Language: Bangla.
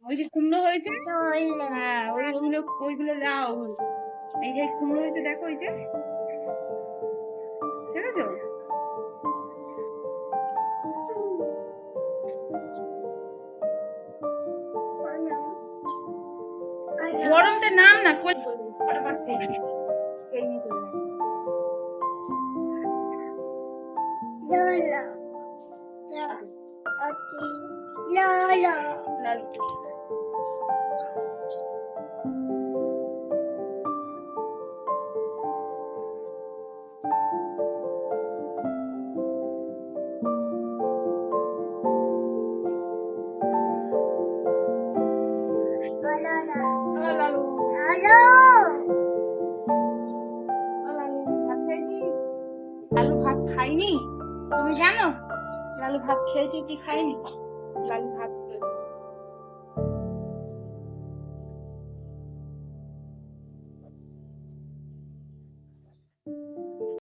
ওই যে কুমড়ো হয়েছে, হ্যাঁ ওইগুলো ওইগুলো দাও। এই যে কুমড়ো হয়েছে দেখো, এই যে দেখেছো? গরমতে নাম না ফটাফট খেয়ে নিয়ে চলে যাবে। লালু লালু লালু ভাত খাইছিস? লালু ভাত খাইনি, তুমি জানো? লালু ভাত খেয়েছে কি খাইনি? লালু ভাত